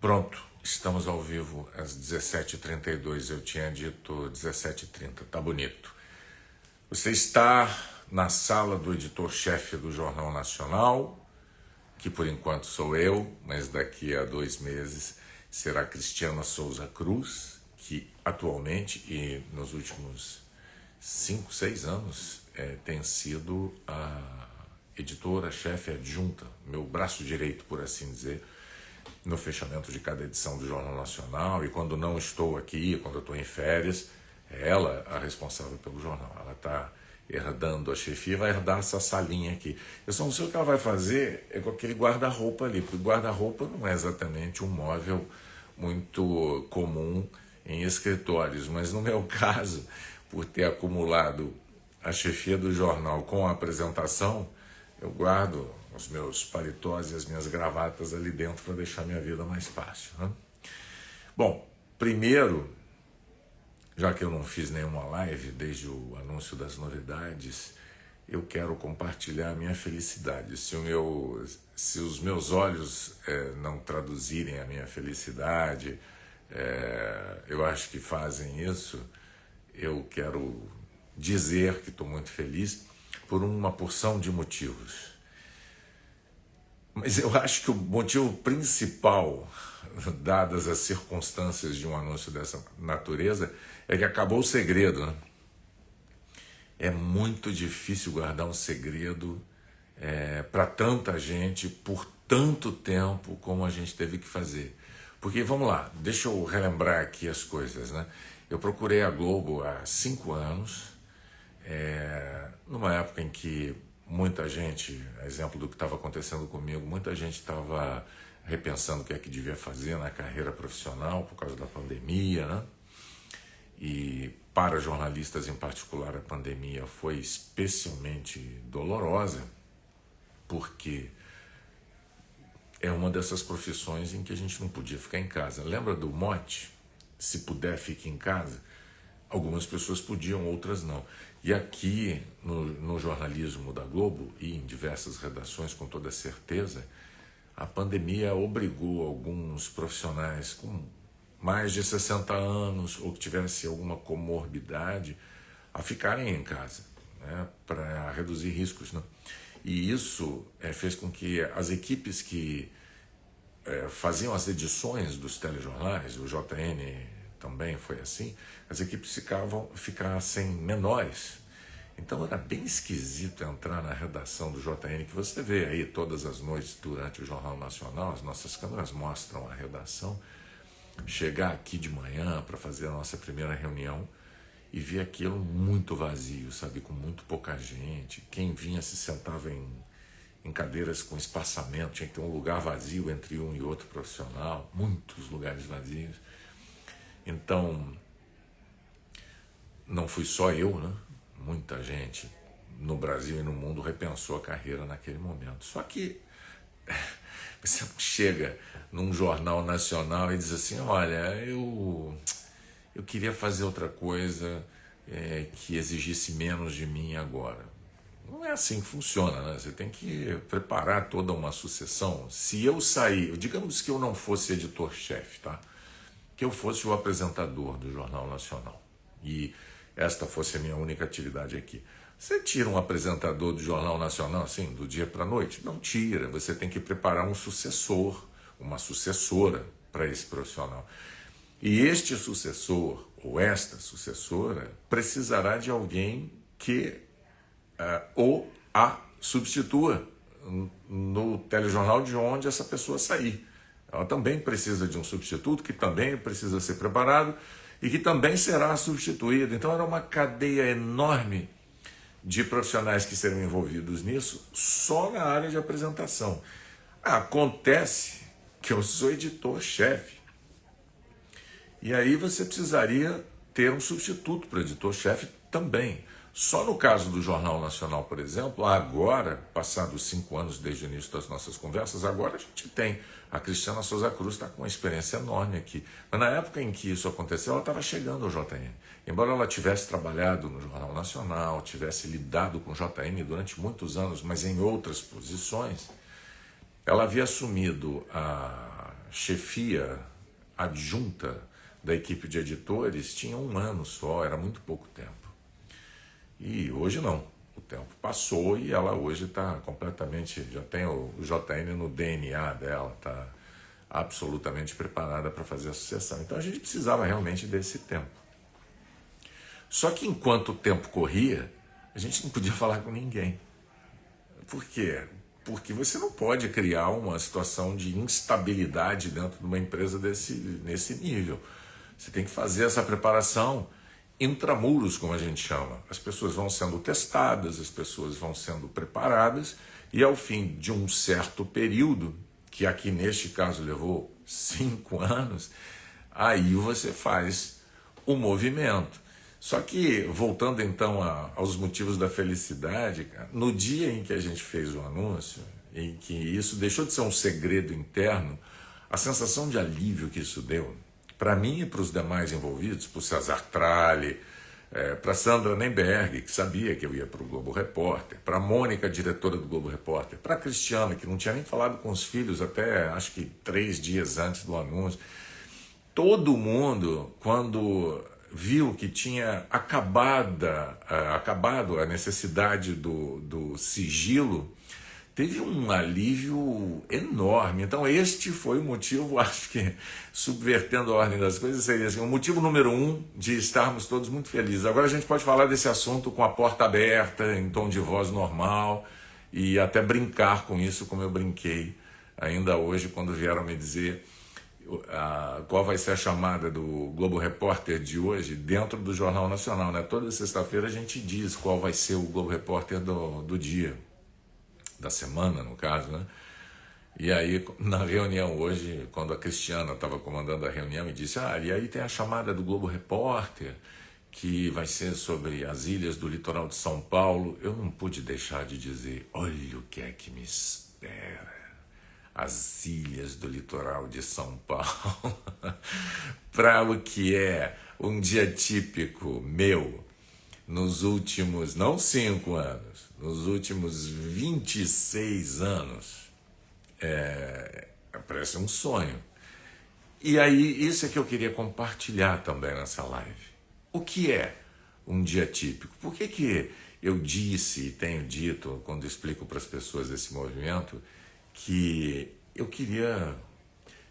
Pronto, estamos ao vivo às 17h32, eu tinha dito 17h30, tá bonito. Você está na sala do editor-chefe do Jornal Nacional, que por enquanto sou eu, mas daqui a 2 meses será Cristiana Souza Cruz, que atualmente e nos últimos 5, 6 anos tem sido a editora-chefe adjunta, meu braço direito, por assim dizer, no fechamento de cada edição do Jornal Nacional. E quando não estou aqui, quando eu estou em férias, é ela a responsável pelo jornal. Ela está herdando a chefia, vai herdar essa salinha aqui. Eu só não sei o que ela vai fazer com aquele guarda-roupa ali, porque guarda-roupa não é exatamente um móvel muito comum em escritórios, mas no meu caso, por ter acumulado a chefia do jornal com a apresentação, eu guardo os meus paletós e as minhas gravatas ali dentro para deixar minha vida mais fácil, né? Bom, primeiro, já que eu não fiz nenhuma live desde o anúncio das novidades, eu quero compartilhar a minha felicidade. Se os meus olhos não traduzirem a minha felicidade, eu acho que fazem isso, eu quero dizer que estou muito feliz por uma porção de motivos. Mas eu acho que o motivo principal, dadas as circunstâncias de um anúncio dessa natureza, é que acabou o segredo, né? É muito difícil guardar um segredo para tanta gente por tanto tempo como a gente teve que fazer. Porque, vamos lá, deixa eu relembrar aqui as coisas, né? Eu procurei a Globo há 5 anos, numa época em que muita gente, exemplo do que estava acontecendo comigo, muita gente estava repensando o que é que devia fazer na carreira profissional por causa da pandemia, né? E para jornalistas em particular a pandemia foi especialmente dolorosa, porque é uma dessas profissões em que a gente não podia ficar em casa. Lembra do mote? Se puder, fique em casa. Algumas pessoas podiam, outras não. E aqui no jornalismo da Globo e em diversas redações, com toda certeza, a pandemia obrigou alguns profissionais com mais de 60 anos ou que tivessem alguma comorbidade a ficarem em casa, né, para reduzir riscos, né? E isso fez com que as equipes que faziam as edições dos telejornais, o JN também foi assim, as equipes ficassem menores. Então era bem esquisito entrar na redação do JN, que você vê aí todas as noites durante o Jornal Nacional, as nossas câmeras mostram a redação, chegar aqui de manhã para fazer a nossa primeira reunião e ver aquilo muito vazio, sabe, com muito pouca gente. Quem vinha se sentava em cadeiras com espaçamento, tinha que ter um lugar vazio entre um e outro profissional, muitos lugares vazios. Então, não fui só eu, né? Muita gente no Brasil e no mundo repensou a carreira naquele momento. Só que você chega num jornal nacional e diz assim, olha, eu queria fazer outra coisa que exigisse menos de mim agora. Não é assim que funciona, né? Você tem que preparar toda uma sucessão. Se eu sair, digamos que eu não fosse editor-chefe, tá? Que eu fosse o apresentador do Jornal Nacional e esta fosse a minha única atividade aqui. Você tira um apresentador do Jornal Nacional assim, do dia para a noite? Não tira, você tem que preparar um sucessor, uma sucessora para esse profissional. E este sucessor ou esta sucessora precisará de alguém que a substitua no telejornal de onde essa pessoa sair. Ela também precisa de um substituto, que também precisa ser preparado e que também será substituído. Então era uma cadeia enorme de profissionais que serão envolvidos nisso só na área de apresentação. Acontece que eu sou editor-chefe. E aí você precisaria ter um substituto para o editor-chefe também. Só no caso do Jornal Nacional, por exemplo, agora, passados 5 anos desde o início das nossas conversas, agora a gente tem. A Cristiana Souza Cruz está com uma experiência enorme aqui. Mas na época em que isso aconteceu, ela estava chegando ao JN. Embora ela tivesse trabalhado no Jornal Nacional, tivesse lidado com o JN durante muitos anos, mas em outras posições, ela havia assumido a chefia adjunta da equipe de editores tinha 1 ano só, era muito pouco tempo. E hoje não, o tempo passou e ela hoje está completamente, já tem o JN no DNA dela, está absolutamente preparada para fazer a sucessão. Então a gente precisava realmente desse tempo. Só que enquanto o tempo corria, a gente não podia falar com ninguém. Por quê? Porque você não pode criar uma situação de instabilidade dentro de uma empresa nesse nível. Você tem que fazer essa preparação intramuros, como a gente chama. As pessoas vão sendo testadas, as pessoas vão sendo preparadas e ao fim de um certo período, que aqui neste caso levou 5 anos, aí você faz o movimento. Só que, voltando então aos motivos da felicidade, no dia em que a gente fez o anúncio, em que isso deixou de ser um segredo interno, a sensação de alívio que isso deu, para mim e para os demais envolvidos, para o Cesar Tralli, para Sandra Nemberg, que sabia que eu ia para o Globo Repórter, para a Mônica, diretora do Globo Repórter, para a Cristiana, que não tinha nem falado com os filhos até acho que 3 dias antes do anúncio. Todo mundo, quando viu que tinha acabado a necessidade do sigilo, teve um alívio enorme. Então este foi o motivo, acho que, subvertendo a ordem das coisas, seria assim, o motivo número 1 de estarmos todos muito felizes. Agora a gente pode falar desse assunto com a porta aberta, em tom de voz normal, e até brincar com isso, como eu brinquei ainda hoje, quando vieram me dizer qual vai ser a chamada do Globo Repórter de hoje dentro do Jornal Nacional, né? Toda sexta-feira a gente diz qual vai ser o Globo Repórter do dia, da semana, no caso, né? E aí, na reunião hoje, quando a Cristiana estava comandando a reunião, me disse, e aí tem a chamada do Globo Repórter, que vai ser sobre as ilhas do litoral de São Paulo. Eu não pude deixar de dizer, olha o que é que me espera. As ilhas do litoral de São Paulo. Para o que é um dia típico meu, nos últimos, não 5 anos, nos últimos 26 anos, parece um sonho. E aí, isso é que eu queria compartilhar também nessa live. O que é um dia típico? Por que eu disse e tenho dito, quando explico para as pessoas esse movimento, que eu queria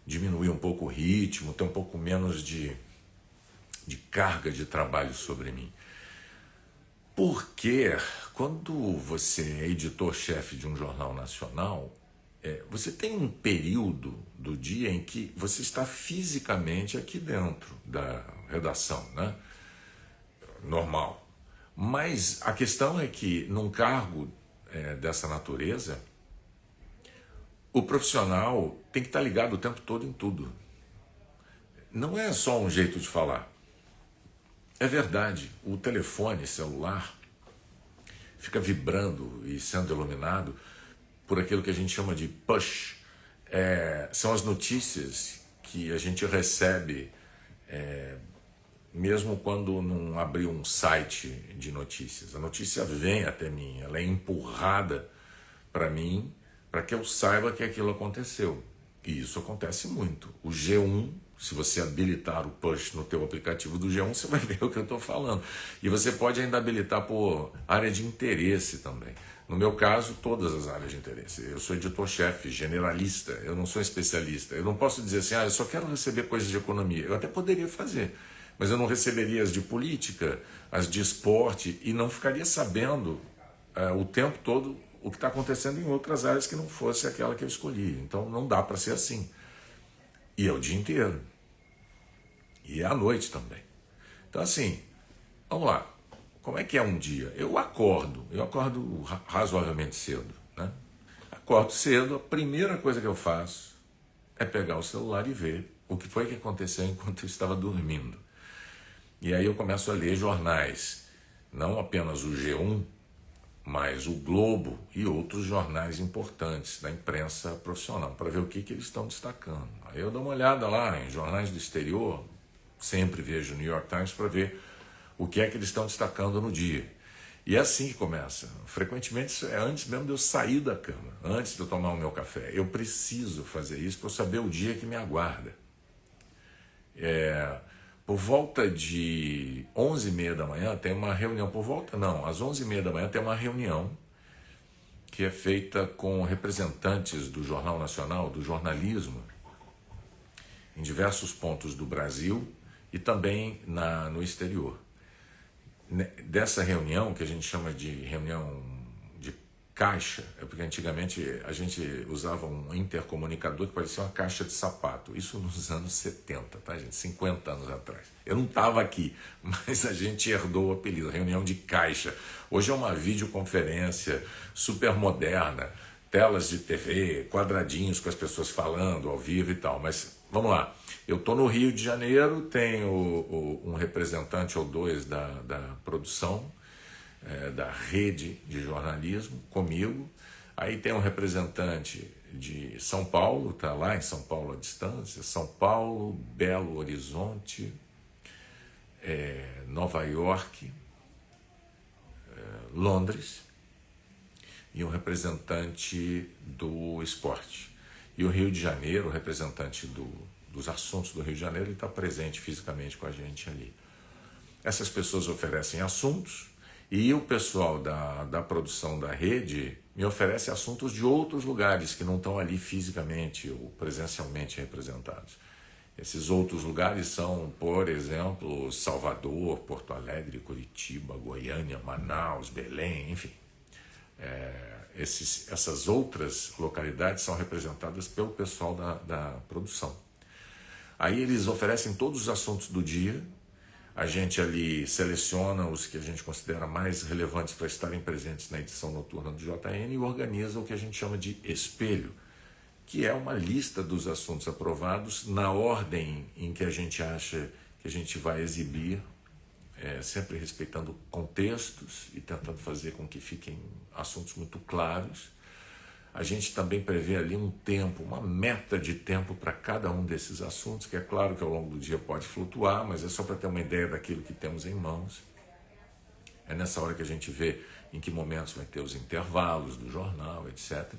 diminuir um pouco o ritmo, ter um pouco menos de carga de trabalho sobre mim? Porque quando você é editor-chefe de um jornal nacional, você tem um período do dia em que você está fisicamente aqui dentro da redação, né? Normal. Mas a questão é que num cargo dessa natureza, o profissional tem que estar ligado o tempo todo em tudo. Não é só um jeito de falar. É verdade, o telefone celular fica vibrando e sendo iluminado por aquilo que a gente chama de push. São as notícias que a gente recebe, mesmo quando não abriu um site de notícias. A notícia vem até mim, ela é empurrada para mim, para que eu saiba que aquilo aconteceu. E isso acontece muito. O G1, se você habilitar o push no teu aplicativo do G1, você vai ver o que eu estou falando. E você pode ainda habilitar por área de interesse também. No meu caso, todas as áreas de interesse. Eu sou editor-chefe, generalista, eu não sou especialista. Eu não posso dizer assim, eu só quero receber coisas de economia. Eu até poderia fazer, mas eu não receberia as de política, as de esporte, e não ficaria sabendo o tempo todo o que está acontecendo em outras áreas que não fosse aquela que eu escolhi. Então não dá para ser assim. E é o dia inteiro. E é à noite também. Então assim, vamos lá. Como é que é um dia? Eu acordo razoavelmente cedo, né? Acordo cedo, a primeira coisa que eu faço é pegar o celular e ver o que foi que aconteceu enquanto eu estava dormindo. E aí eu começo a ler jornais, não apenas o G1, mas o Globo e outros jornais importantes da imprensa profissional, para ver o que eles estão destacando. Aí eu dou uma olhada lá em jornais do exterior, sempre vejo o New York Times para ver o que é que eles estão destacando no dia. E é assim que começa. Frequentemente isso é antes mesmo de eu sair da cama, antes de eu tomar o meu café. Eu preciso fazer isso para eu saber o dia que me aguarda. Por volta de 11h30 da manhã tem uma reunião, às 11h30 da manhã tem uma reunião que é feita com representantes do Jornal Nacional, do jornalismo, em diversos pontos do Brasil e também no exterior. Dessa reunião, que a gente chama de reunião de caixa, é porque antigamente a gente usava um intercomunicador que parecia uma caixa de sapato, isso nos anos 70, tá, gente? 50 anos atrás. Eu não estava aqui, mas a gente herdou o apelido, reunião de caixa. Hoje é uma videoconferência super moderna, telas de TV, quadradinhos com as pessoas falando ao vivo e tal, mas vamos lá. Eu estou no Rio de Janeiro, tenho um representante ou dois da produção, da rede de jornalismo comigo. Aí tem um representante de São Paulo, está lá em São Paulo à distância, São Paulo, Belo Horizonte, Nova York, Londres, e um representante do esporte. E o Rio de Janeiro, o representante dos assuntos do Rio de Janeiro, ele está presente fisicamente com a gente ali. Essas pessoas oferecem assuntos e o pessoal da produção da rede me oferece assuntos de outros lugares que não estão ali fisicamente ou presencialmente representados. Esses outros lugares são, por exemplo, Salvador, Porto Alegre, Curitiba, Goiânia, Manaus, Belém, enfim. Essas outras localidades são representadas pelo pessoal da produção. Aí eles oferecem todos os assuntos do dia, a gente ali seleciona os que a gente considera mais relevantes para estarem presentes na edição noturna do JN e organiza o que a gente chama de espelho, que é uma lista dos assuntos aprovados na ordem em que a gente acha que a gente vai exibir, sempre respeitando contextos e tentando fazer com que fiquem assuntos muito claros. A gente também prevê ali um tempo, uma meta de tempo para cada um desses assuntos, que é claro que ao longo do dia pode flutuar, mas é só para ter uma ideia daquilo que temos em mãos. É nessa hora que a gente vê em que momentos vai ter os intervalos do jornal, etc.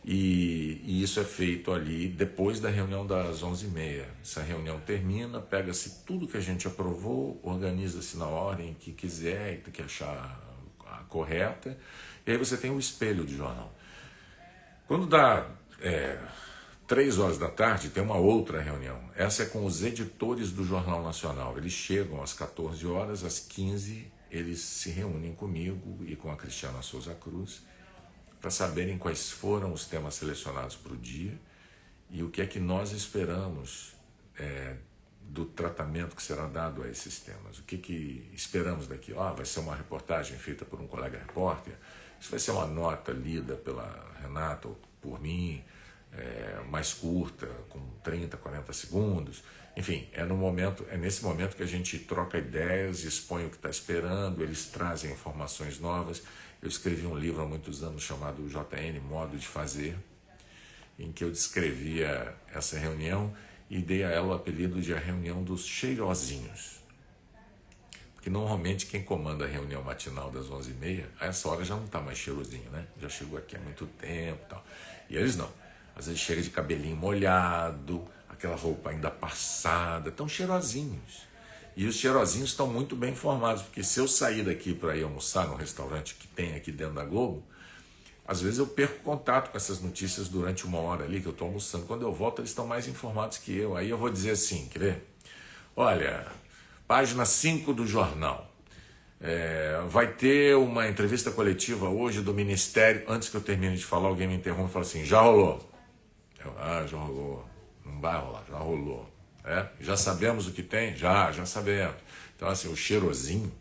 E isso é feito ali depois da reunião das 11h30. Essa reunião termina, pega-se tudo que a gente aprovou, organiza-se na ordem que quiser e que achar a correta, e aí você tem o espelho de jornal. Quando dá 3 horas da tarde, tem uma outra reunião. Essa é com os editores do Jornal Nacional. Eles chegam às 14 horas, às 15 eles se reúnem comigo e com a Cristiana Souza Cruz para saberem quais foram os temas selecionados para o dia e o que é que nós esperamos do tratamento que será dado a esses temas. O que esperamos daqui? Vai ser uma reportagem feita por um colega repórter, isso vai ser uma nota lida pela Renata ou por mim, mais curta, com 30, 40 segundos. Enfim, é nesse momento que a gente troca ideias, expõe o que está esperando, eles trazem informações novas. Eu escrevi um livro há muitos anos chamado JN Modo de Fazer, em que eu descrevia essa reunião e dei a ela o apelido de a reunião dos cheirosinhos. Porque normalmente quem comanda a reunião matinal das 11h30, a essa hora já não está mais cheirosinho, né? Já chegou aqui há muito tempo e tal. E eles não. Às vezes chega de cabelinho molhado, aquela roupa ainda passada, tão cheirosinhos. E os cheirosinhos estão muito bem informados, porque se eu sair daqui para ir almoçar no restaurante que tem aqui dentro da Globo, às vezes eu perco contato com essas notícias durante uma hora ali que eu estou almoçando. Quando eu volto, eles estão mais informados que eu. Aí eu vou dizer assim, quer ver? Olha, página 5 do jornal. Vai ter uma entrevista coletiva hoje do Ministério. Antes que eu termine de falar, alguém me interrompe e fala assim, já rolou. Já rolou. Não vai rolar, já rolou. Já sabemos o que tem? Já sabemos. Então, assim, o cheirosinho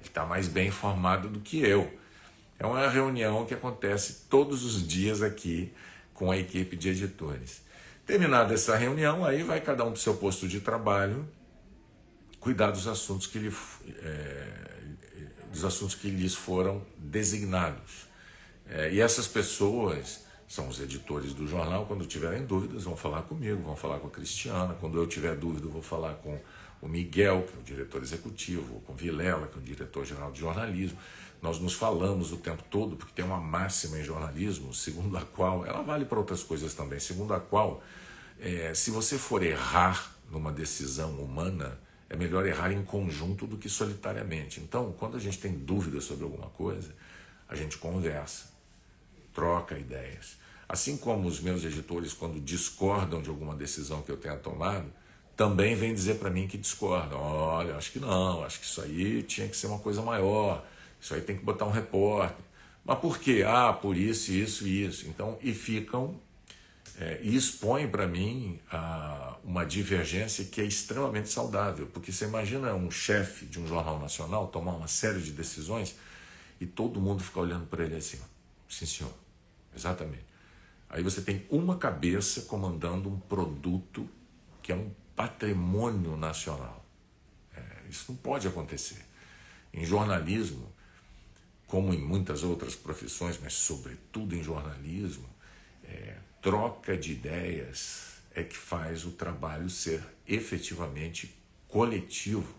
está mais bem informado do que eu. É uma reunião que acontece todos os dias aqui com a equipe de editores. Terminada essa reunião, aí vai cada um para o seu posto de trabalho, cuidar dos assuntos que lhes foram designados. E essas pessoas são os editores do jornal. Quando tiverem dúvidas, vão falar comigo, vão falar com a Cristiana. Quando eu tiver dúvida, vou falar com o Miguel, que é o diretor executivo, com o Vilela, que é o diretor-geral de jornalismo. Nós nos falamos o tempo todo, porque tem uma máxima em jornalismo, segundo a qual, ela vale para outras coisas também, segundo a qual, se você for errar numa decisão humana, é melhor errar em conjunto do que solitariamente. Então, quando a gente tem dúvidas sobre alguma coisa, a gente conversa, troca ideias. Assim como os meus editores, quando discordam de alguma decisão que eu tenha tomado, também vêm dizer para mim que discordam. Olha, acho que não, acho que isso aí tinha que ser uma coisa maior, isso aí tem que botar um repórter. Mas por quê? Ah, por isso, isso e isso. Então, e ficam, e expõem para mim uma divergência que é extremamente saudável. Porque você imagina um chefe de um jornal nacional tomar uma série de decisões e todo mundo fica olhando para ele assim, sim senhor, exatamente. Aí você tem uma cabeça comandando um produto que é um patrimônio nacional. Isso não pode acontecer. Em jornalismo, como em muitas outras profissões, mas sobretudo em jornalismo, troca de ideias é que faz o trabalho ser efetivamente coletivo.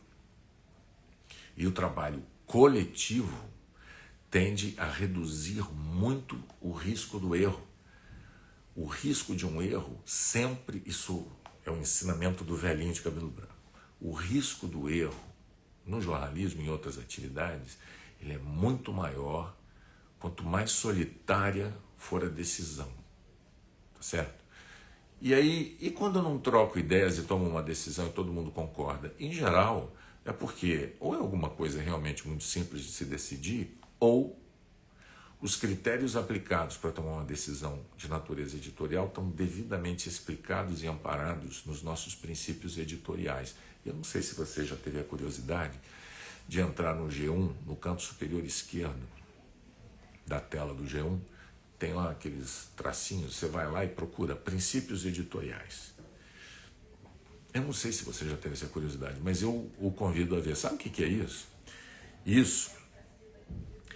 E o trabalho coletivo tende a reduzir muito o risco do erro. O risco de um erro sempre, isso é um ensinamento do velhinho de cabelo branco, o risco do erro no jornalismo e em outras atividades, ele é muito maior quanto mais solitária for a decisão, tá certo? E aí, e quando eu não troco ideias e tomo uma decisão e todo mundo concorda? Em geral, é porque ou é alguma coisa realmente muito simples de se decidir, ou os critérios aplicados para tomar uma decisão de natureza editorial estão devidamente explicados e amparados nos nossos princípios editoriais. Eu não sei se você já teve a curiosidade de entrar no G1, no canto superior esquerdo da tela do G1, tem lá aqueles tracinhos, você vai lá e procura princípios editoriais. Eu não sei se você já teve essa curiosidade, mas eu o convido a ver. Sabe o que é isso? Isso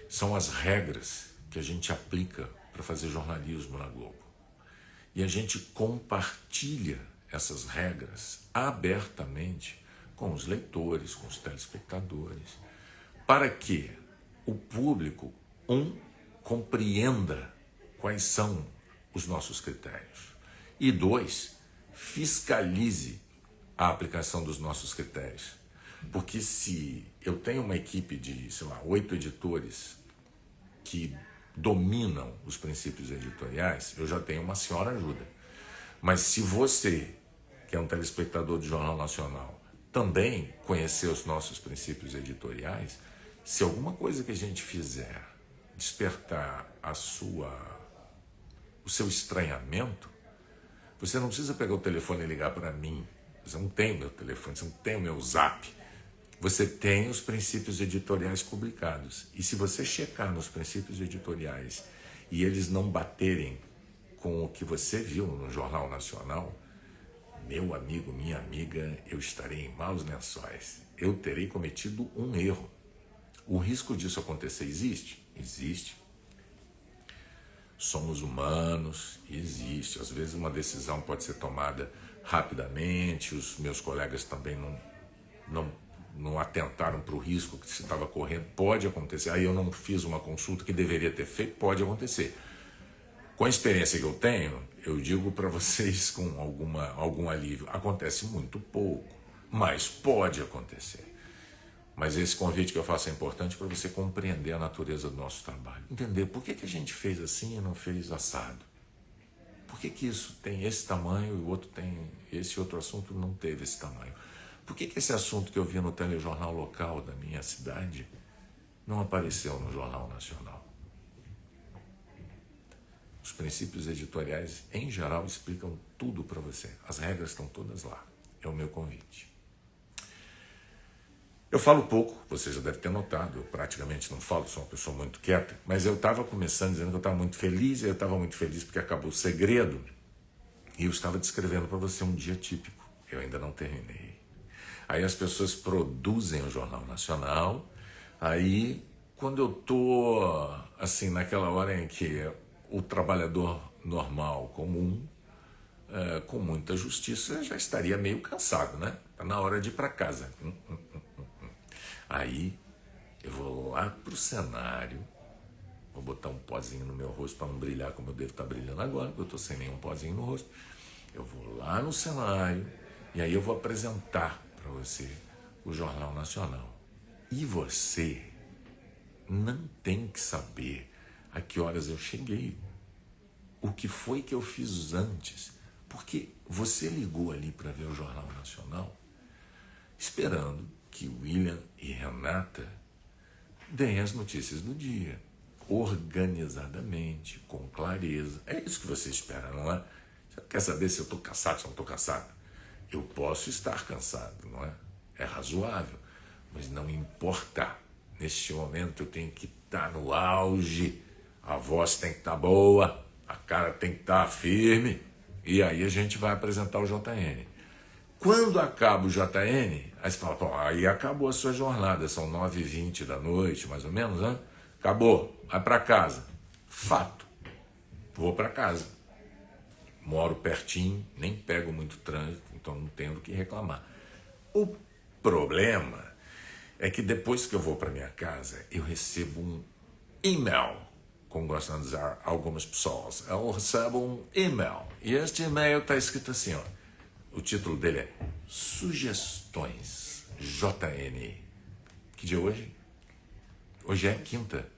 são as regras que a gente aplica para fazer jornalismo na Globo. E a gente compartilha essas regras abertamente com os leitores, com os telespectadores, para que o público, compreenda quais são os nossos critérios, e 2, fiscalize a aplicação dos nossos critérios. Porque se eu tenho uma equipe de, 8 editores que dominam os princípios editoriais, eu já tenho uma senhora ajuda. Mas se você, que é um telespectador do Jornal Nacional, também conhecer os nossos princípios editoriais, se alguma coisa que a gente fizer despertar o seu estranhamento, você não precisa pegar o telefone e ligar para mim. Você não tem o meu telefone, você não tem o meu zap. Você tem os princípios editoriais publicados. E se você checar nos princípios editoriais e eles não baterem com o que você viu no Jornal Nacional, meu amigo, minha amiga, eu estarei em maus lençóis. Eu terei cometido um erro. O risco disso acontecer existe? Existe. Somos humanos, existe. Às vezes uma decisão pode ser tomada rapidamente, os meus colegas também não atentaram para o risco que se estava correndo, pode acontecer. Aí eu não fiz uma consulta que deveria ter feito, pode acontecer. Com a experiência que eu tenho, eu digo para vocês com algum alívio, acontece muito pouco, mas pode acontecer. Mas esse convite que eu faço é importante para você compreender a natureza do nosso trabalho. Entender por que a gente fez assim e não fez assado. Por que isso tem esse tamanho e o outro tem esse outro assunto não teve esse tamanho. Por que esse assunto que eu vi no telejornal local da minha cidade não apareceu no Jornal Nacional? Os princípios editoriais, em geral, explicam tudo para você. As regras estão todas lá. É o meu convite. Eu falo pouco, você já deve ter notado, eu praticamente não falo, sou uma pessoa muito quieta, mas eu estava começando dizendo que eu estava muito feliz, e eu estava muito feliz porque acabou o segredo, e eu estava descrevendo para você um dia típico. Eu ainda não terminei. Aí as pessoas produzem o Jornal Nacional, aí quando eu estou assim, naquela hora em que o trabalhador normal, comum, com muita justiça, já estaria meio cansado, né? Está na hora de ir para casa. Aí eu vou lá pro cenário, vou botar um pozinho no meu rosto para não brilhar como eu devo estar brilhando agora, porque eu estou sem nenhum pozinho no rosto. Eu vou lá no cenário e aí eu vou apresentar para você o Jornal Nacional. E você não tem que saber a que horas eu cheguei, o que foi que eu fiz antes, porque você ligou ali para ver o Jornal Nacional esperando que William e Renata deem as notícias do dia, organizadamente, com clareza. É isso que você espera, não é? Você quer saber se eu estou cansado, se eu não estou cansado? Eu posso estar cansado, não é? É razoável, mas não importa. Neste momento eu tenho que estar no auge, a voz tem que estar boa, a cara tem que estar firme, e aí a gente vai apresentar o JN. Quando acaba o JN, aí você fala, pô, aí acabou a sua jornada, são 9h20 da noite, mais ou menos, né? Acabou, vai para casa. Fato, vou para casa. Moro pertinho, nem pego muito trânsito, então não tenho do que reclamar. O problema é que depois que eu vou para minha casa, eu recebo um e-mail, como gostam de dizer algumas pessoas. Eu recebo um e-mail, e este e-mail está escrito assim, ó. O título dele é Sugestões JN. Que dia é hoje? Hoje é quinta.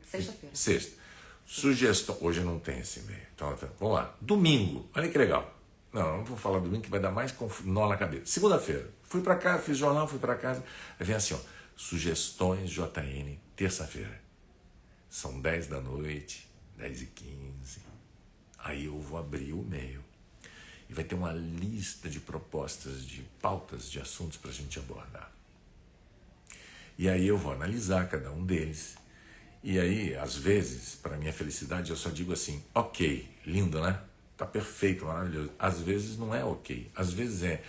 Sexta-feira. Sexta. Sugestão. Hoje não tem esse e-mail. Então, vamos lá. Domingo. Olha que legal. Não vou falar domingo que vai dar mais nó na cabeça. Segunda-feira. Fui para casa, fiz jornal, fui para casa. Aí vem assim, ó. Sugestões JN, terça-feira. São 10 da noite, 10h15. Aí eu vou abrir o e-mail. E vai ter uma lista de propostas, de pautas, de assuntos para a gente abordar. E aí eu vou analisar cada um deles. E aí, às vezes, para minha felicidade, eu só digo assim, ok, lindo, né? Tá perfeito, maravilhoso. Às vezes não é ok. Às vezes é,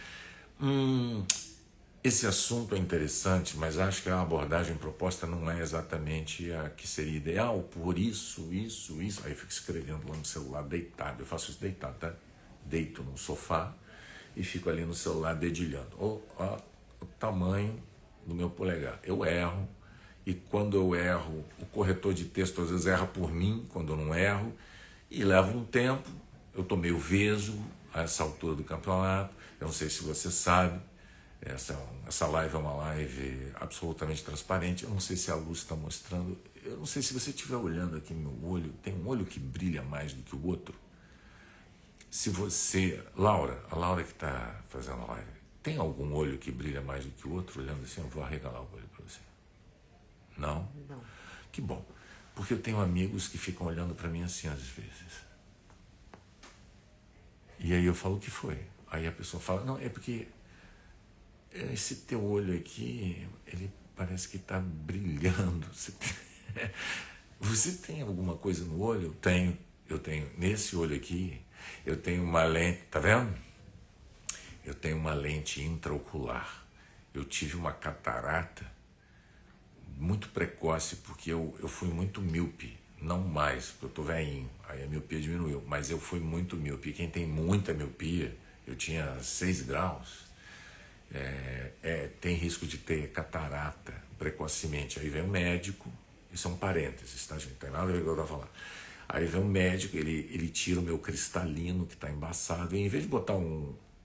esse assunto é interessante, mas acho que a abordagem proposta não é exatamente a que seria ideal, por isso. Aí eu fico escrevendo lá no celular deitado. Eu faço isso deitado, tá? Deito no sofá e fico ali no celular dedilhando. O tamanho do meu polegar. Eu erro, e quando eu erro, o corretor de texto às vezes erra por mim, quando eu não erro, e leva um tempo. Eu estou meio vesgo a essa altura do campeonato. Eu não sei se você sabe, essa live é uma live absolutamente transparente. Eu não sei se a luz está mostrando. Eu não sei se você estiver olhando aqui no meu olho, tem um olho que brilha mais do que o outro. Se você, a Laura que está fazendo a live, tem algum olho que brilha mais do que o outro? Olhando assim, eu vou arregalar o olho para você. Não? Não. Que bom, porque eu tenho amigos que ficam olhando para mim assim às vezes. E aí eu falo, o que foi? Aí a pessoa fala, não, é porque esse teu olho aqui, ele parece que está brilhando. Você tem alguma coisa no olho? Eu tenho, nesse olho aqui, eu tenho uma lente, tá vendo? Eu tenho uma lente intraocular. Eu tive uma catarata muito precoce, porque eu fui muito míope. Não mais, porque eu tô velhinho, aí a miopia diminuiu, mas eu fui muito míope. Quem tem muita miopia, eu tinha 6 graus, tem risco de ter catarata precocemente. Aí vem o médico, isso é um parênteses, tá, gente? Não tem nada a ver com o que eu tô falando. Aí vem o médico, ele tira o meu cristalino que está embaçado, e em vez de botar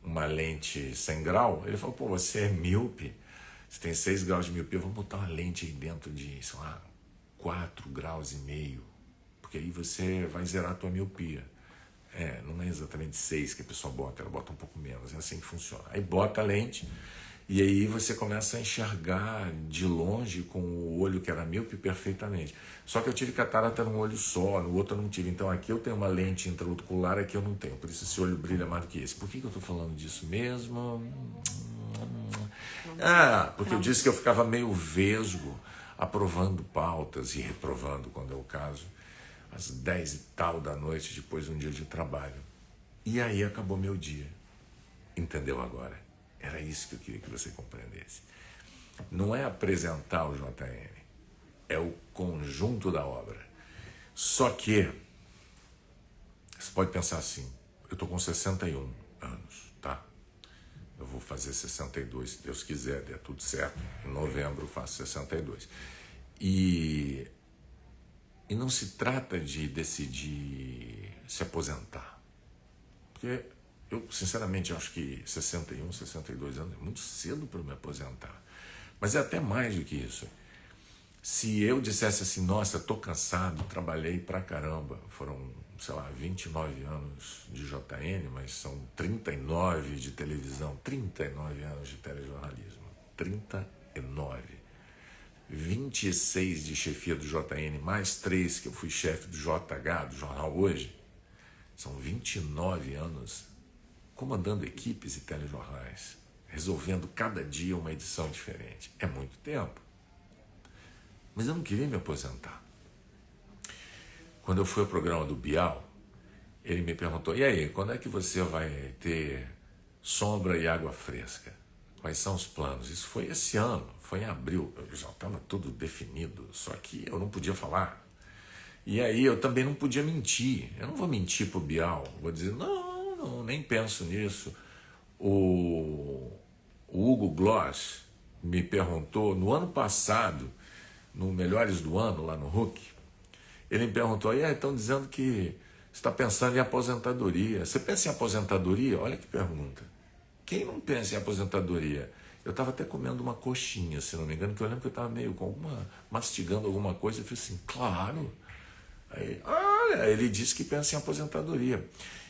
uma lente 100 graus, ele falou, pô, você é míope, você tem 6 graus de miopia, vamos botar uma lente aí dentro de, sei lá, 4,5 graus, porque aí você vai zerar a tua miopia. Não é exatamente 6 que a pessoa bota, ela bota um pouco menos, é assim que funciona. Aí bota a lente, e aí você começa a enxergar de longe com o olho que era míope perfeitamente. Só que eu tive catarata num olho só, no outro eu não tive. Então aqui eu tenho uma lente intraocular, aqui eu não tenho. Por isso esse olho brilha mais do que esse. Por que eu estou falando disso mesmo? Porque eu disse que eu ficava meio vesgo, aprovando pautas e reprovando, quando é o caso, às 10 e tal da noite, depois de um dia de trabalho. E aí acabou meu dia. Entendeu agora? Era isso que eu queria que você compreendesse. Não é apresentar o JN, é o conjunto da obra. Só que, você pode pensar assim, eu tô com 61 anos, tá? Eu vou fazer 62, se Deus quiser, der tudo certo. Em novembro eu faço 62. E não se trata de decidir se aposentar. Porque eu, sinceramente, acho que 61, 62 anos é muito cedo para me aposentar. Mas é até mais do que isso. Se eu dissesse assim, nossa, estou cansado, trabalhei pra caramba, foram, sei lá, 29 anos de JN, mas são 39 de televisão, 39 anos de telejornalismo, 39. 26 de chefia do JN, mais 3 que eu fui chefe do JH, do Jornal Hoje. São 29 anos comandando equipes e telejornais, resolvendo cada dia uma edição diferente. É muito tempo. Mas eu não queria me aposentar. Quando eu fui ao programa do Bial, ele me perguntou, e aí, quando é que você vai ter sombra e água fresca? Quais são os planos? Isso foi esse ano, foi em abril, já estava tudo definido, só que eu não podia falar. E aí eu também não podia mentir, eu não vou mentir pro Bial, vou dizer, não, nem penso nisso. O Hugo Gloss me perguntou, no ano passado, no Melhores do Ano, lá no Huck, ele me perguntou, e aí, estão dizendo que você está pensando em aposentadoria. Você pensa em aposentadoria? Olha que pergunta. Quem não pensa em aposentadoria? Eu estava até comendo uma coxinha, se não me engano, que eu lembro que eu estava meio mastigando alguma coisa, eu falei assim, claro. Aí, olha, ele disse que pensa em aposentadoria.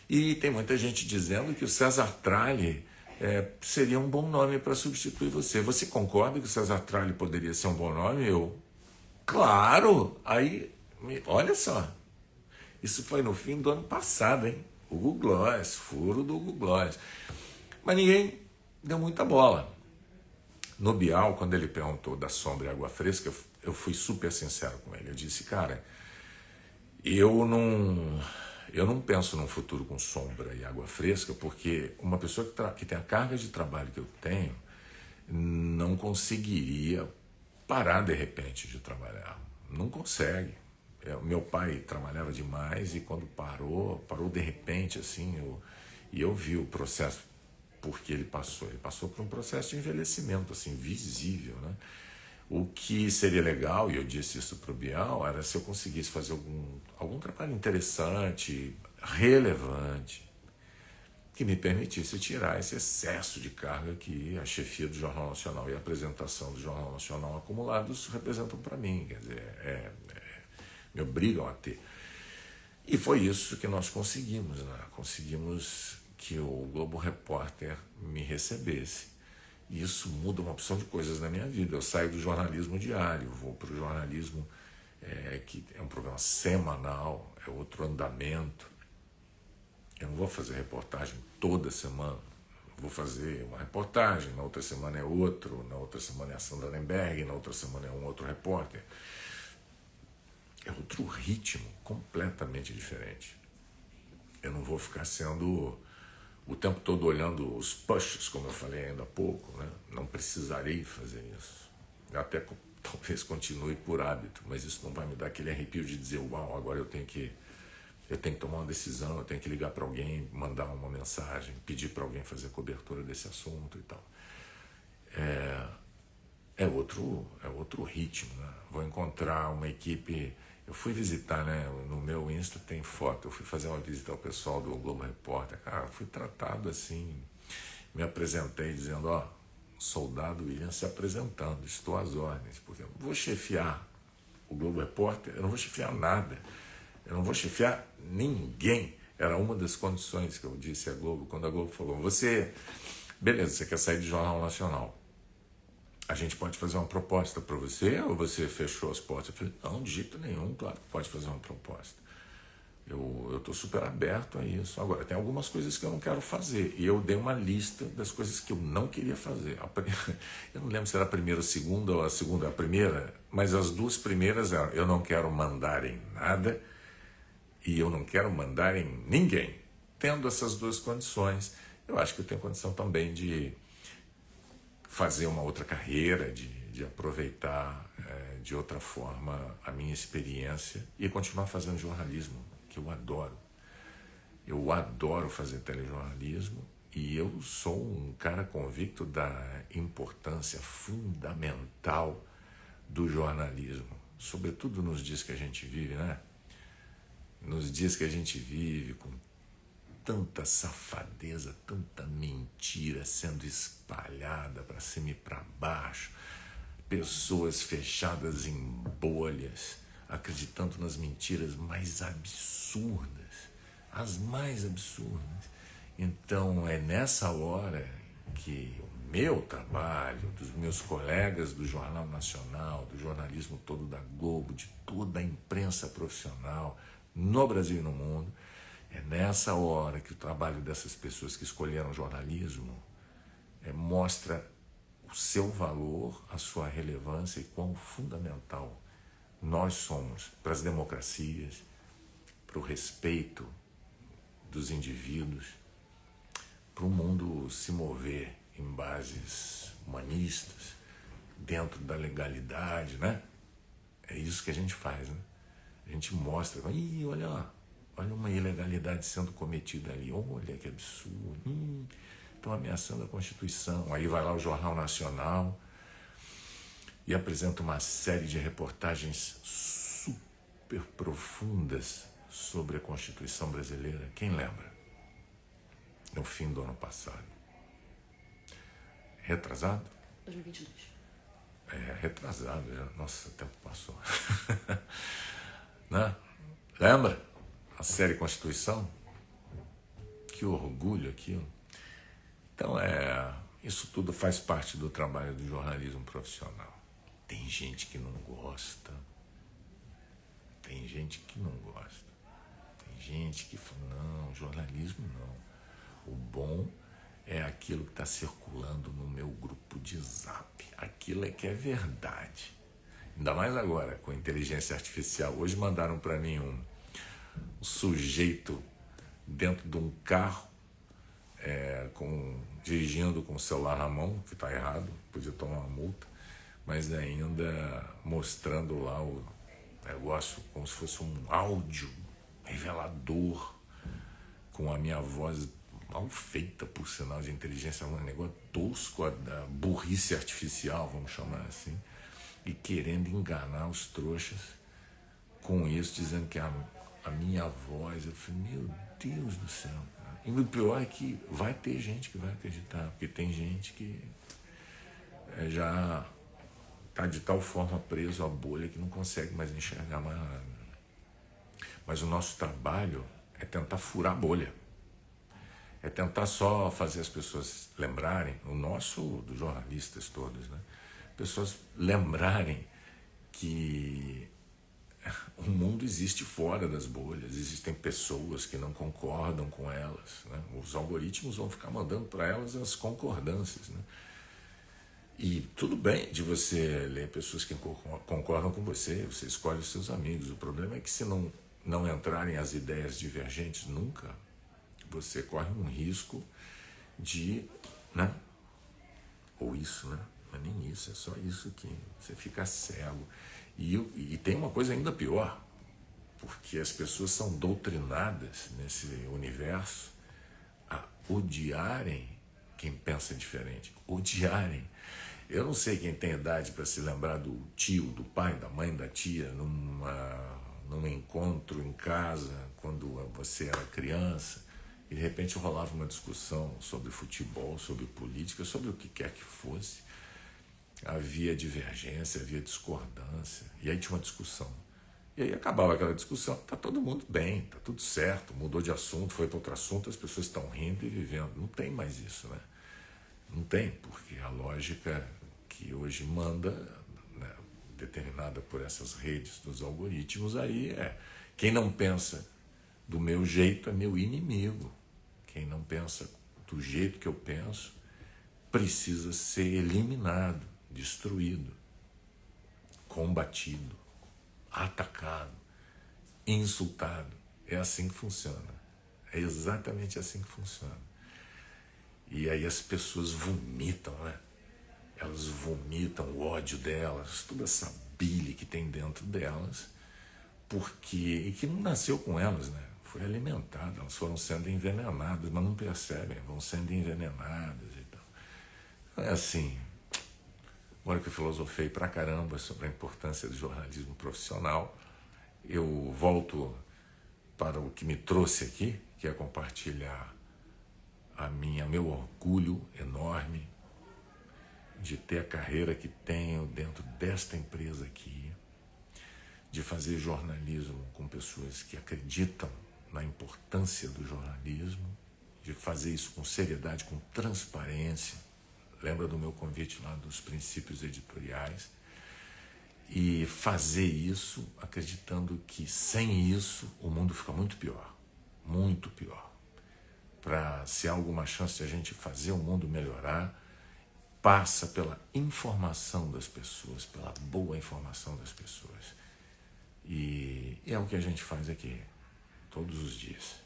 E tem muita gente dizendo que o César Tralli seria um bom nome para substituir você. Você concorda que o César Tralli poderia ser um bom nome? Claro! Aí, olha só, isso foi no fim do ano passado, hein? O Hugo Gloss, furo do Hugo Gloss. Mas ninguém deu muita bola. No Bial, quando ele perguntou da sombra e água fresca, eu fui super sincero com ele. Eu disse, cara, eu não penso num futuro com sombra e água fresca, porque uma pessoa que tem a carga de trabalho que eu tenho não conseguiria parar de repente de trabalhar. Não consegue. Meu pai trabalhava demais e quando parou de repente, assim, eu vi o processo porque ele passou por um processo de envelhecimento, assim, visível, né? O que seria legal, e eu disse isso para o Bial, era se eu conseguisse fazer algum trabalho interessante, relevante, que me permitisse tirar esse excesso de carga que a chefia do Jornal Nacional e a apresentação do Jornal Nacional acumulados representam para mim, quer dizer, me obrigam a ter. E foi isso que nós conseguimos, né? Conseguimos que o Globo Repórter me recebesse. E isso muda uma opção de coisas na minha vida. Eu saio do jornalismo diário, vou para o jornalismo que é um programa semanal, é outro andamento. Eu não vou fazer reportagem toda semana. Eu vou fazer uma reportagem, na outra semana é outro, na outra semana é a Sandra Lemberg, na outra semana é um outro repórter. É outro ritmo completamente diferente. Eu não vou ficar sendo o tempo todo olhando os pushes, como eu falei ainda há pouco, né? Não precisarei fazer isso. Eu até talvez continue por hábito, mas isso não vai me dar aquele arrepio de dizer, uau, agora eu tenho que tomar uma decisão, eu tenho que ligar para alguém, mandar uma mensagem, pedir para alguém fazer cobertura desse assunto e tal. É outro ritmo, né? Vou encontrar uma equipe. Eu fui visitar, né? No meu Insta tem foto. Eu fui fazer uma visita ao pessoal do Globo Repórter. Cara, fui tratado assim. Me apresentei dizendo, ó, soldado William se apresentando, estou às ordens, porque eu não vou chefiar o Globo Repórter, eu não vou chefiar nada, eu não vou chefiar ninguém. Era uma das condições que eu disse à Globo, quando a Globo falou, beleza, você quer sair do Jornal Nacional, a gente pode fazer uma proposta para você ou você fechou as portas? Eu falei, não, de jeito nenhum, claro que pode fazer uma proposta. Eu estou super aberto a isso. Agora, tem algumas coisas que eu não quero fazer. E eu dei uma lista das coisas que eu não queria fazer. Eu não lembro se era a primeira ou segunda, ou a segunda a primeira, mas as duas primeiras eram, eu não quero mandar em nada e eu não quero mandar em ninguém. Tendo essas duas condições, eu acho que eu tenho condição também de fazer uma outra carreira, de aproveitar de outra forma a minha experiência e continuar fazendo jornalismo, que eu adoro. Eu adoro fazer telejornalismo e eu sou um cara convicto da importância fundamental do jornalismo, sobretudo nos dias que a gente vive, né? Nos dias que a gente vive com tanta safadeza, tanta mentira sendo espalhada para cima e para baixo, pessoas fechadas em bolhas, acreditando nas mentiras mais absurdas, as mais absurdas. Então é nessa hora que o meu trabalho, dos meus colegas do Jornal Nacional, do jornalismo todo da Globo, de toda a imprensa profissional no Brasil e no mundo, é nessa hora que o trabalho dessas pessoas que escolheram jornalismo mostra o seu valor, a sua relevância e quão fundamental nós somos para as democracias, para o respeito dos indivíduos, para o mundo se mover em bases humanistas, dentro da legalidade, né? É isso que a gente faz, né? A gente mostra, olha uma ilegalidade sendo cometida ali, olha que absurdo, estão ameaçando a Constituição. Aí vai lá o Jornal Nacional e apresenta uma série de reportagens super profundas sobre a Constituição brasileira. Quem lembra? No fim do ano passado. Retrasado? 2022. Retrasado já. Nossa, o tempo passou. Né? Lembra? A série Constituição? Que orgulho aquilo. Então, isso tudo faz parte do trabalho do jornalismo profissional. Tem gente que não gosta. Tem gente que não gosta. Tem gente que fala, não, jornalismo não. O bom é aquilo que está circulando no meu grupo de zap. Aquilo é que é verdade. Ainda mais agora, com a inteligência artificial. Hoje mandaram para mim um sujeito dentro de um carro, dirigindo com o celular na mão, que está errado, podia tomar uma multa, mas ainda mostrando lá o negócio como se fosse um áudio revelador, com a minha voz mal feita, por sinal de inteligência, um negócio tosco, da burrice artificial, vamos chamar assim, e querendo enganar os trouxas com isso, dizendo que a minha voz, eu falei, meu Deus do céu, cara. E o pior é que vai ter gente que vai acreditar, porque tem gente que já está de tal forma preso à bolha que não consegue mais enxergar mais nada. Mas o nosso trabalho é tentar furar a bolha. É tentar só fazer as pessoas lembrarem, o nosso, dos jornalistas todos, né? Pessoas lembrarem que o mundo existe fora das bolhas, existem pessoas que não concordam com elas, né? Os algoritmos vão ficar mandando para elas as concordâncias, né? E tudo bem de você ler pessoas que concordam com você, você escolhe os seus amigos. O problema é que se não entrarem as ideias divergentes nunca, você corre um risco de, né? Ou isso, né? Mas nem isso, é só isso que você fica cego. E tem uma coisa ainda pior, porque as pessoas são doutrinadas nesse universo a odiarem quem pensa diferente, odiarem. Eu não sei quem tem idade para se lembrar do tio, do pai, da mãe, da tia, num encontro em casa, quando você era criança, e de repente rolava uma discussão sobre futebol, sobre política, sobre o que quer que fosse. Havia divergência, havia discordância, e aí tinha uma discussão. E aí acabava aquela discussão, tá todo mundo bem, tá tudo certo, mudou de assunto, foi para outro assunto, as pessoas estão rindo e vivendo. Não tem mais isso, né? Não tem, porque a lógica que hoje manda, né, determinada por essas redes dos algoritmos, aí quem não pensa do meu jeito é meu inimigo. Quem não pensa do jeito que eu penso precisa ser eliminado, destruído, combatido, atacado, insultado. É assim que funciona. É exatamente assim que funciona. E aí as pessoas vomitam, né? Elas vomitam o ódio delas, toda essa bile que tem dentro delas, e que não nasceu com elas, né? foi alimentada, elas foram sendo envenenadas, mas não percebem, vão sendo envenenadas e tal. É assim, agora que eu filosofei pra caramba sobre a importância do jornalismo profissional, eu volto para o que me trouxe aqui, que é compartilhar meu orgulho enorme de ter a carreira que tenho dentro desta empresa aqui, de fazer jornalismo com pessoas que acreditam na importância do jornalismo, de fazer isso com seriedade, com transparência. Lembra do meu convite lá dos princípios editoriais? E fazer isso acreditando que sem isso o mundo fica muito pior, muito pior. Para se há alguma chance de a gente fazer o mundo melhorar, passa pela informação das pessoas, pela boa informação das pessoas. E é o que a gente faz aqui, todos os dias.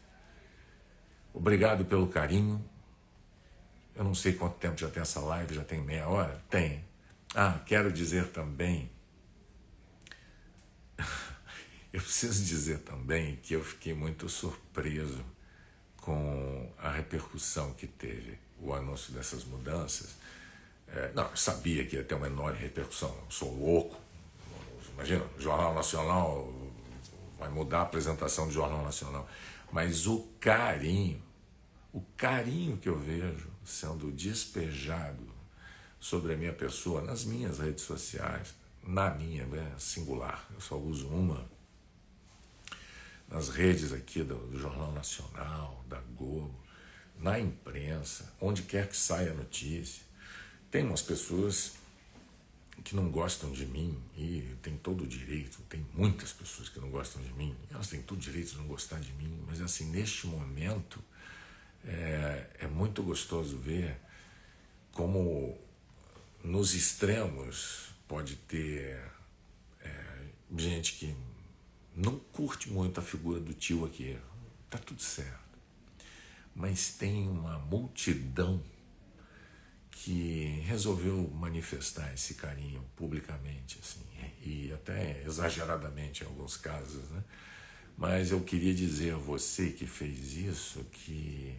Obrigado pelo carinho. Eu não sei quanto tempo já tem essa live, já tem meia hora? Tem. Quero dizer também, eu preciso dizer também que eu fiquei muito surpreso com a repercussão que teve o anúncio dessas mudanças. Eu sabia que ia ter uma enorme repercussão, eu sou louco. Imagina, o Jornal Nacional vai mudar a apresentação do Jornal Nacional. Mas o carinho que eu vejo sendo despejado sobre a minha pessoa nas minhas redes sociais, na minha, singular, eu só uso uma, nas redes aqui do Jornal Nacional, da Globo, na imprensa, onde quer que saia a notícia. Tem umas pessoas que não gostam de mim, e tem todo o direito, tem muitas pessoas que não gostam de mim, elas têm todo o direito de não gostar de mim, mas assim, neste momento, é muito gostoso ver como nos extremos pode ter gente que não curte muito a figura do tio aqui, tá tudo certo, mas tem uma multidão que resolveu manifestar esse carinho publicamente, assim, e até exageradamente em alguns casos, né? Mas eu queria dizer a você que fez isso que,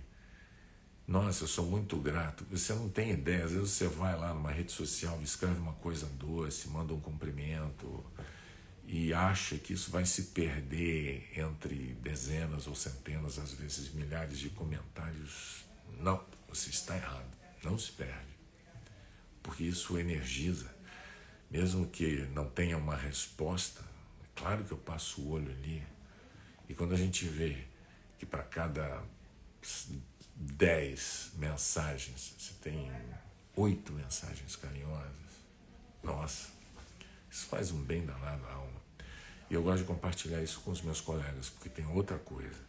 nossa, eu sou muito grato. Você não tem ideia, às vezes você vai lá numa rede social, escreve uma coisa doce, manda um cumprimento e acha que isso vai se perder entre dezenas ou centenas, às vezes milhares de comentários. Não, você está errado. Não se perde, porque isso energiza, mesmo que não tenha uma resposta. É claro que eu passo o olho ali, e quando a gente vê que para cada 10 mensagens você tem 8 mensagens carinhosas, nossa, isso faz um bem danado à alma. E eu gosto de compartilhar isso com os meus colegas, porque tem outra coisa.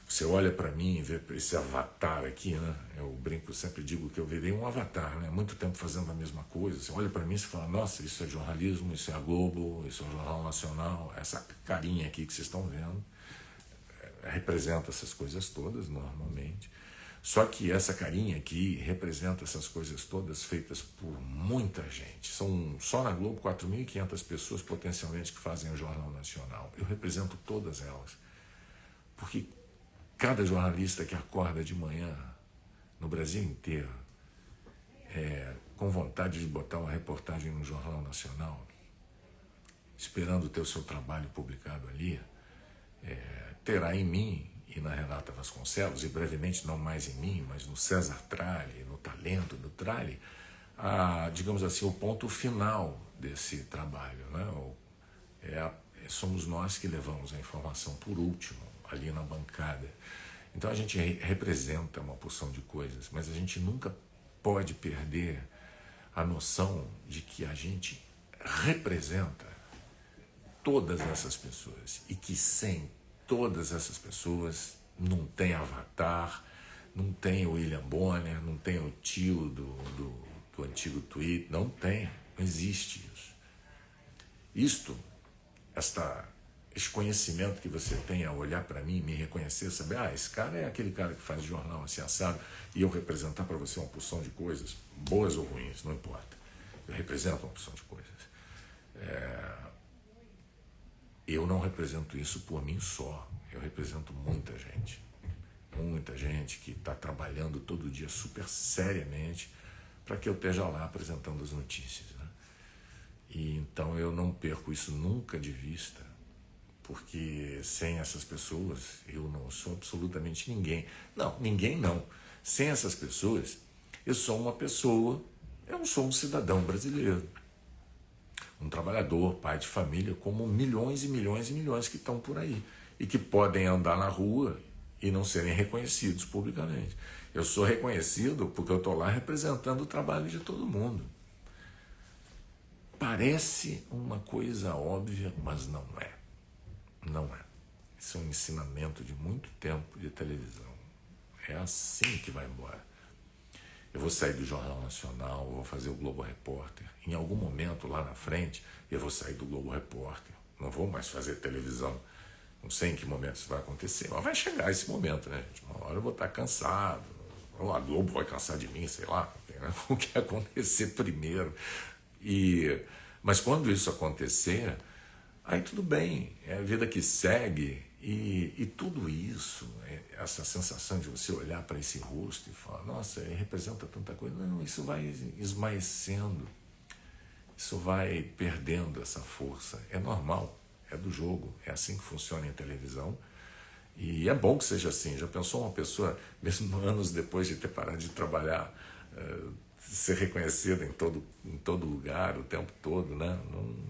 Você olha para mim e vê esse avatar aqui, né? Eu brinco, eu sempre digo que eu virei um avatar, né? Muito tempo fazendo a mesma coisa. Você olha para mim e fala, nossa, isso é jornalismo, isso é a Globo, isso é o Jornal Nacional. Essa carinha aqui que vocês estão vendo representa essas coisas todas, normalmente. Só que essa carinha aqui representa essas coisas todas feitas por muita gente. São só na Globo 4.500 pessoas potencialmente que fazem o Jornal Nacional. Eu represento todas elas. Porque cada jornalista que acorda de manhã, no Brasil inteiro, com vontade de botar uma reportagem no Jornal Nacional, esperando ter o seu trabalho publicado ali, terá em mim e na Renata Vasconcelos, e brevemente não mais em mim, mas no César Tralli, no talento do Tralli, digamos assim, o ponto final desse trabalho, né? Somos nós que levamos a informação por último, ali na bancada. Então a gente representa uma porção de coisas, mas a gente nunca pode perder a noção de que a gente representa todas essas pessoas e que sem todas essas pessoas não tem Avatar, não tem o William Bonner, não tem o tio do antigo tweet, não existe isso. Esse conhecimento que você tem ao olhar para mim, me reconhecer, saber, esse cara é aquele cara que faz jornal assim assado, e eu representar para você uma porção de coisas, boas ou ruins, não importa. Eu represento uma porção de coisas. eu não represento isso por mim só, eu represento muita gente que está trabalhando todo dia super seriamente para que eu esteja lá apresentando as notícias, né? E então eu não perco isso nunca de vista, porque sem essas pessoas eu não sou absolutamente ninguém. Não, ninguém não. Sem essas pessoas eu sou uma pessoa, eu sou um cidadão brasileiro, um trabalhador, pai de família, como milhões e milhões e milhões que estão por aí e que podem andar na rua e não serem reconhecidos publicamente. Eu sou reconhecido porque eu estou lá representando o trabalho de todo mundo. Parece uma coisa óbvia, mas não é. Não é. Isso é um ensinamento de muito tempo de televisão. É assim que vai embora. Eu vou sair do Jornal Nacional, eu vou fazer o Globo Repórter. Em algum momento lá na frente, eu vou sair do Globo Repórter. Não vou mais fazer televisão. Não sei em que momento isso vai acontecer, mas vai chegar esse momento, né, gente? Uma hora eu vou estar cansado, ou a Globo vai cansar de mim, sei lá, o que acontecer primeiro. Mas quando isso acontecer, aí tudo bem, é a vida que segue, e tudo isso, essa sensação de você olhar para esse rosto e falar, nossa, ele representa tanta coisa. Não, isso vai esmaecendo, isso vai perdendo essa força, é normal. É do jogo, é assim que funciona em televisão. E é bom que seja assim. Já pensou uma pessoa, mesmo anos depois de ter parado de trabalhar, ser reconhecida em todo lugar, o tempo todo, né?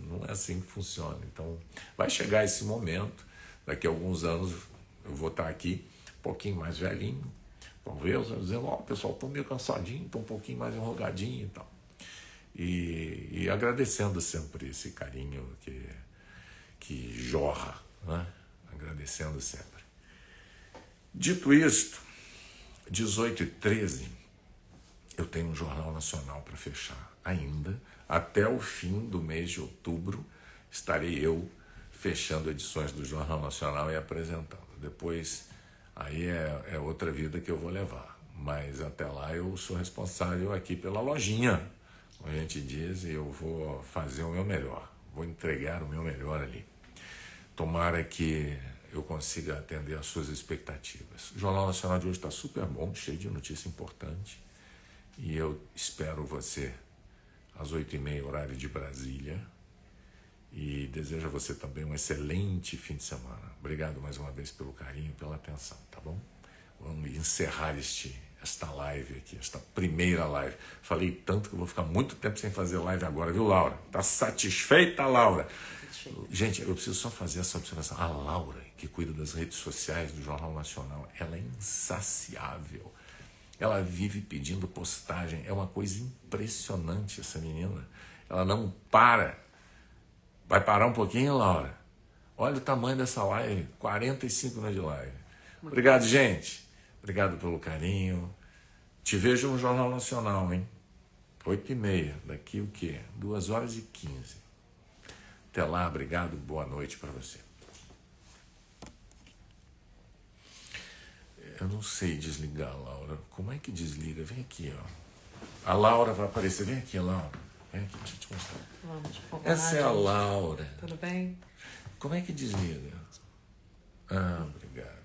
Não é assim que funciona. Então, vai chegar esse momento, daqui a alguns anos eu vou estar aqui, um pouquinho mais velhinho, talvez, dizendo, ó, pessoal, estou meio cansadinho, estou um pouquinho mais enrugadinho e tal. E agradecendo sempre esse carinho que jorra, né? Agradecendo sempre. Dito isto, 18h13, eu tenho um Jornal Nacional para fechar ainda. Até o fim do mês de outubro estarei eu fechando edições do Jornal Nacional e apresentando. Depois, aí é outra vida que eu vou levar. Mas até lá eu sou responsável aqui pela lojinha, como a gente diz, e eu vou fazer o meu melhor. Vou entregar o meu melhor ali. Tomara que eu consiga atender às suas expectativas. O Jornal Nacional de hoje está super bom, cheio de notícia importante. E eu espero você às 8h30, horário de Brasília. E desejo a você também um excelente fim de semana. Obrigado mais uma vez pelo carinho e pela atenção, tá bom? Vamos encerrar esta live aqui, esta primeira live. Falei tanto que eu vou ficar muito tempo sem fazer live agora, viu, Laura? Tá satisfeita, Laura? Gente, eu preciso só fazer essa observação. A Laura, que cuida das redes sociais do Jornal Nacional, ela é insaciável. Ela vive pedindo postagem. É uma coisa impressionante essa menina. Ela não para. Vai parar um pouquinho, Laura? Olha o tamanho dessa live. 45 minutos de live. Obrigado, gente. Obrigado pelo carinho. Te vejo no Jornal Nacional, hein? 8h30. Daqui o quê? 2h15. Até lá, obrigado, boa noite para você. Eu não sei desligar, Laura. Como é que desliga? Vem aqui, ó. A Laura vai aparecer. Vem aqui, Laura. Vem aqui, deixa eu te mostrar. Vamos, essa é a Laura. Tudo bem? Como é que desliga? Ah, obrigado.